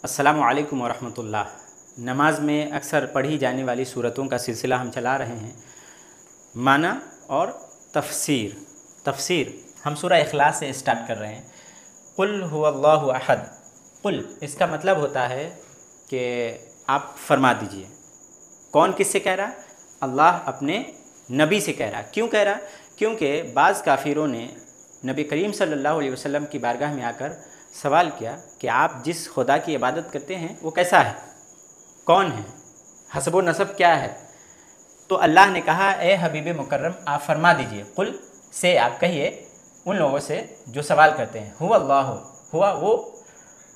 अस्सलामु अलैकुम वरहमतुल्लाह। नमाज में अक्सर पढ़ी जाने वाली सूरतों का सिलसिला हम चला रहे हैं। माना और तफसीर। तफसीर हम सूरह इखलास से स्टार्ट कर रहे हैं। कुल हुवल्लाहु अहद। कुल इसका मतलब होता है कि आप फरमा दीजिए। कौन किससे कह रहा? अल्लाह अपने नबी से कह रहा। क्यों कह रहा? क्योंकि बाज़ काफिरों ने नबी करीम सल्लल्लाहु अलैहि वसल्लम की बारगाह में आकर सवाल किया कि आप जिस खुदा की इबादत करते हैं वो कैसा है, कौन है, हसब व नसब क्या है। तो अल्लाह ने कहा, ए हबीब मुकर्रम आप फरमा दीजिए, कुल से आप कहिए उन लोगों से जो सवाल करते हैं, हुवा अल्लाह, हुआ वो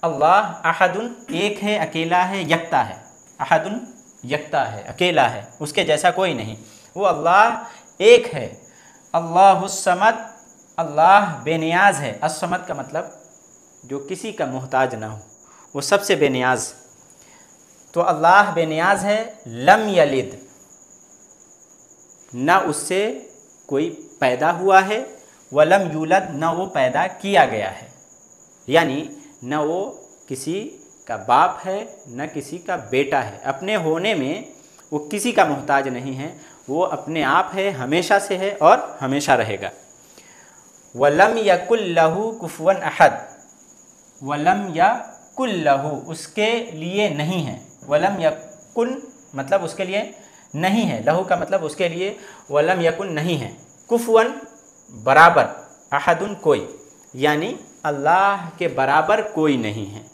अल्लाह, अहदुन एक है, अकेला है, यकता है। अहदुन यकता है, अकेला है, उसके जैसा कोई नहीं। वो अल्लाह एक है। अल्लाहुस समद, अल्लाह बेनियाज है। अस्समद का मतलब जो किसी का मोहताज ना हो, वो सबसे बेनियाज। तो अल्लाह बेनियाज है। लम यलिद, ना उससे कोई पैदा हुआ है, वलम यूलद, ना वो पैदा किया गया है। यानी न वो किसी का बाप है न किसी का बेटा है। अपने होने में वो किसी का मोहताज नहीं है, वो अपने आप है, हमेशा से है और हमेशा रहेगा। वलम यकुल लहू कुफुवन अहद, वलम यकुल लहू उसके लिए नहीं है। वलम यकुन मतलब उसके लिए नहीं है, लहू का मतलब उसके लिए, वलम यकुन नहीं है। कुफुवन बराबर, अहदुन कोई, यानी अल्लाह के बराबर कोई नहीं है।